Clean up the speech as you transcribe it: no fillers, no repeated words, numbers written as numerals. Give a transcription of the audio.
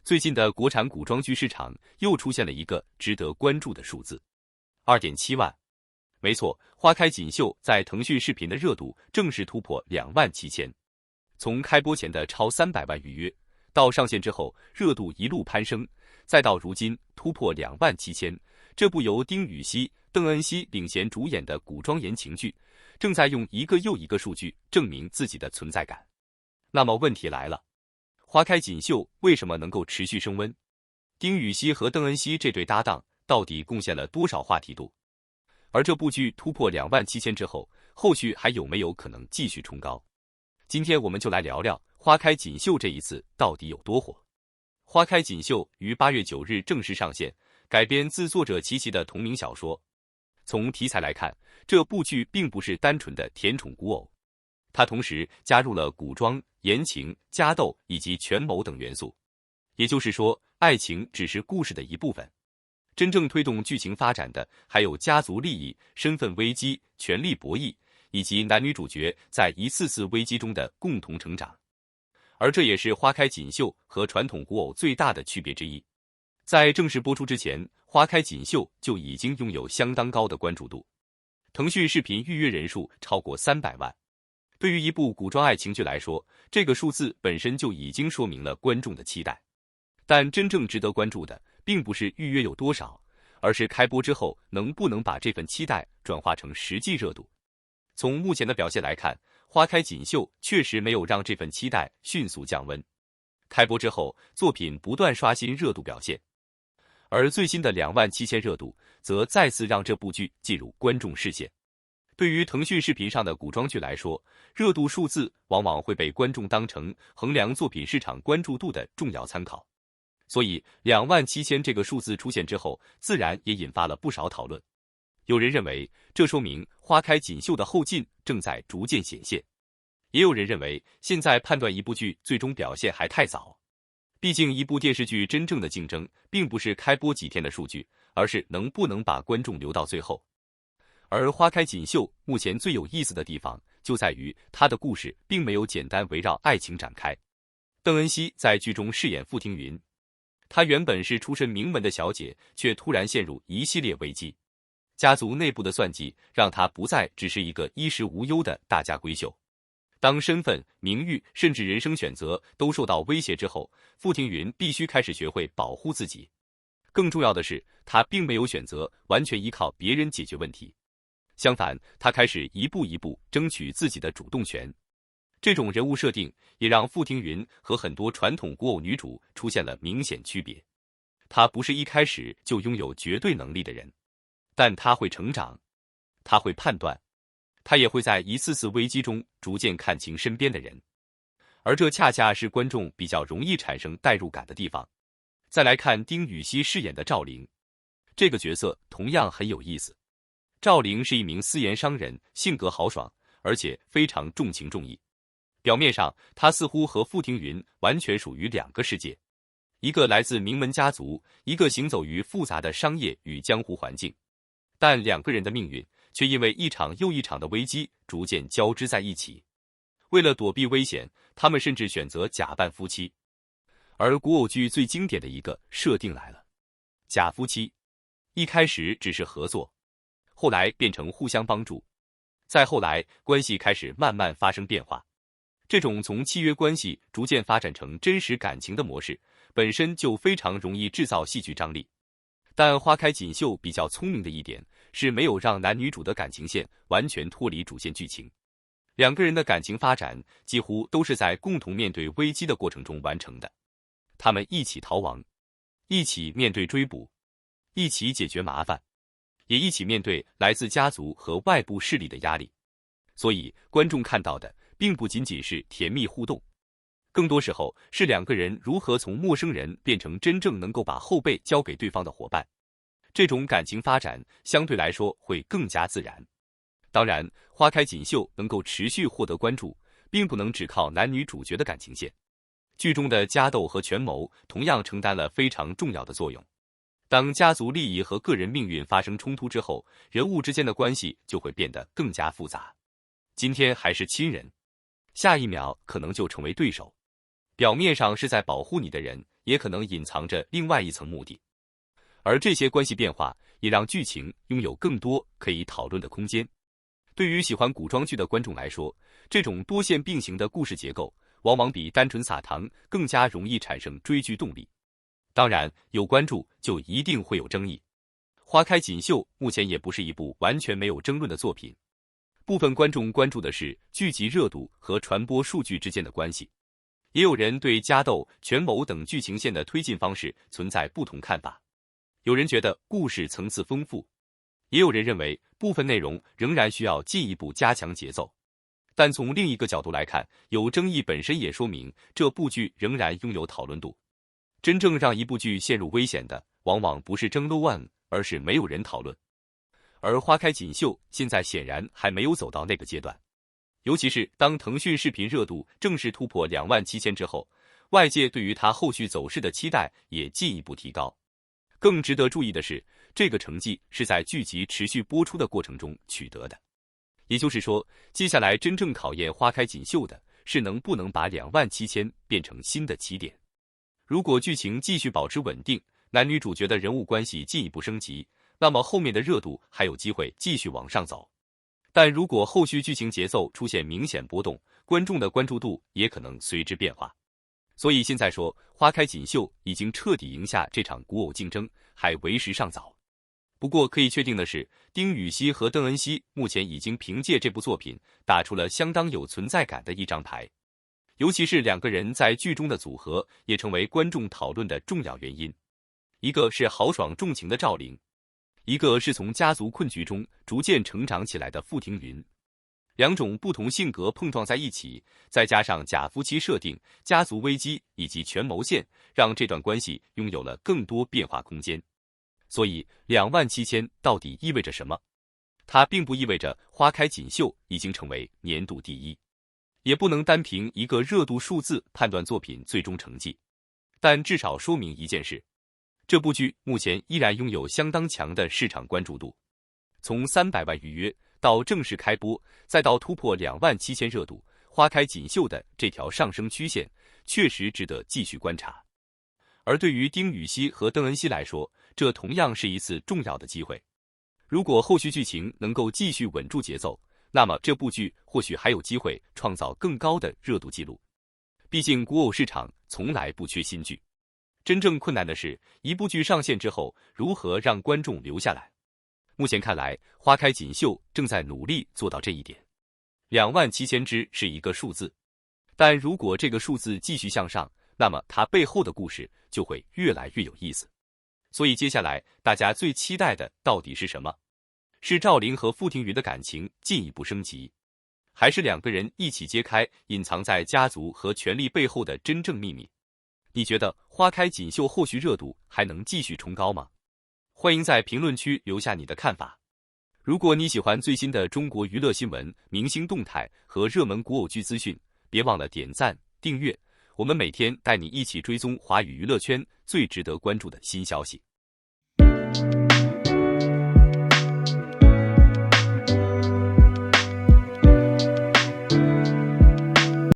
最近的国产古装剧市场又出现了一个值得关注的数字 ，2.7万。没错，花开锦绣在腾讯视频的热度正式突破27000。从开播前的超300万预约，到上线之后热度一路攀升，再到如今突破27000，这部由丁禹兮、邓恩熙领衔主演的古装言情剧，正在用一个又一个数据证明自己的存在感。那么问题来了，花开锦绣为什么能够持续升温？丁禹兮和邓恩熙这对搭档到底贡献了多少话题度？而这部剧突破27000之后，后续还有没有可能继续冲高？今天我们就来聊聊花开锦绣这一次到底有多火。花开锦绣于8月9日正式上线，改编自作者齐齐的同名小说。从题材来看，这部剧并不是单纯的甜宠古偶，它同时加入了古装、言情、家斗以及权谋等元素。也就是说，爱情只是故事的一部分，真正推动剧情发展的还有家族利益、身份危机、权力博弈，以及男女主角在一次次危机中的共同成长。而这也是花开锦绣和传统古偶最大的区别之一。在正式播出之前，花开锦绣就已经拥有相当高的关注度，腾讯视频预约人数超过300万。对于一部古装爱情剧来说，这个数字本身就已经说明了观众的期待。但真正值得关注的，并不是预约有多少，而是开播之后能不能把这份期待转化成实际热度。从目前的表现来看，花开锦绣确实没有让这份期待迅速降温。开播之后，作品不断刷新热度表现，而最新的27000热度，则再次让这部剧进入观众视线。对于腾讯视频上的古装剧来说，热度数字往往会被观众当成衡量作品市场关注度的重要参考。所以27000这个数字出现之后，自然也引发了不少讨论。有人认为，这说明花开锦绣的后劲正在逐渐显现。也有人认为，现在判断一部剧最终表现还太早。毕竟一部电视剧真正的竞争，并不是开播几天的数据，而是能不能把观众留到最后。而花开锦绣目前最有意思的地方，就在于它的故事并没有简单围绕爱情展开。邓恩熙在剧中饰演傅庭云，她原本是出身名门的小姐，却突然陷入一系列危机。家族内部的算计让她不再只是一个衣食无忧的大家闺秀。当身份、名誉甚至人生选择都受到威胁之后，傅庭云必须开始学会保护自己。更重要的是，她并没有选择完全依靠别人解决问题，相反，她开始一步一步争取自己的主动权。这种人物设定也让傅庭云和很多传统古偶女主出现了明显区别。她不是一开始就拥有绝对能力的人，但她会成长，她会判断，她也会在一次次危机中逐渐看清身边的人。而这恰恰是观众比较容易产生代入感的地方。再来看丁禹兮饰演的赵灵，这个角色同样很有意思。赵灵是一名私盐商人，性格豪爽，而且非常重情重义。表面上，他似乎和傅庭云完全属于两个世界，一个来自名门家族，一个行走于复杂的商业与江湖环境。但两个人的命运却因为一场又一场的危机逐渐交织在一起。为了躲避危险，他们甚至选择假扮夫妻。而古偶剧最经典的一个设定来了，假夫妻一开始只是合作，后来变成互相帮助，再后来关系开始慢慢发生变化。这种从契约关系逐渐发展成真实感情的模式，本身就非常容易制造戏剧张力。但花开锦绣比较聪明的一点是没有让男女主的感情线完全脱离主线剧情，两个人的感情发展几乎都是在共同面对危机的过程中完成的。他们一起逃亡，一起面对追捕，一起解决麻烦，也一起面对来自家族和外部势力的压力。所以观众看到的并不仅仅是甜蜜互动，更多时候是两个人如何从陌生人变成真正能够把后背交给对方的伙伴。这种感情发展相对来说会更加自然。当然，花开锦绣能够持续获得关注，并不能只靠男女主角的感情线。剧中的家斗和权谋同样承担了非常重要的作用。当家族利益和个人命运发生冲突之后，人物之间的关系就会变得更加复杂。今天还是亲人，下一秒可能就成为对手。表面上是在保护你的人，也可能隐藏着另外一层目的。而这些关系变化也让剧情拥有更多可以讨论的空间。对于喜欢古装剧的观众来说，这种多线并行的故事结构往往比单纯撒糖更加容易产生追剧动力。当然，有关注就一定会有争议。花开锦绣目前也不是一部完全没有争论的作品，部分观众关注的是剧集热度和传播数据之间的关系，也有人对家斗、权谋等剧情线的推进方式存在不同看法。有人觉得故事层次丰富，也有人认为部分内容仍然需要进一步加强节奏。但从另一个角度来看，有争议本身也说明这部剧仍然拥有讨论度。真正让一部剧陷入危险的，往往不是争论，而是没有人讨论。而花开锦绣现在显然还没有走到那个阶段，尤其是当腾讯视频热度正式突破27000之后，外界对于它后续走势的期待也进一步提高。更值得注意的是，这个成绩是在剧集持续播出的过程中取得的。也就是说，接下来真正考验花开锦绣的是能不能把27000变成新的起点。如果剧情继续保持稳定，男女主角的人物关系进一步升级，那么后面的热度还有机会继续往上走。但如果后续剧情节奏出现明显波动，观众的关注度也可能随之变化。所以现在说花开锦绣已经彻底赢下这场古偶竞争，还为时尚早。不过可以确定的是，丁禹兮和邓恩熙目前已经凭借这部作品打出了相当有存在感的一张牌。尤其是两个人在剧中的组合，也成为观众讨论的重要原因。一个是豪爽重情的赵灵，一个是从家族困局中逐渐成长起来的傅庭云。两种不同性格碰撞在一起，再加上假夫妻设定、家族危机以及权谋线，让这段关系拥有了更多变化空间。所以27000到底意味着什么？它并不意味着花开锦绣已经成为年度第一，也不能单凭一个热度数字判断作品最终成绩，但至少说明一件事，这部剧目前依然拥有相当强的市场关注度。从300万预约到正式开播，再到突破27000热度，花开锦绣的这条上升曲线确实值得继续观察。而对于丁禹兮和邓恩熙来说，这同样是一次重要的机会。如果后续剧情能够继续稳住节奏，那么这部剧或许还有机会创造更高的热度记录。毕竟古偶市场从来不缺新剧，真正困难的是一部剧上线之后如何让观众留下来。目前看来，花开锦绣正在努力做到这一点。27000只是一个数字，但如果这个数字继续向上，那么它背后的故事就会越来越有意思。所以接下来大家最期待的到底是什么？是赵灵和傅庭云的感情进一步升级，还是两个人一起揭开隐藏在家族和权力背后的真正秘密？你觉得花开锦绣后续热度还能继续冲高吗？欢迎在评论区留下你的看法。如果你喜欢最新的中国娱乐新闻、明星动态和热门古偶剧资讯，别忘了点赞、订阅，我们每天带你一起追踪华语娱乐圈最值得关注的新消息。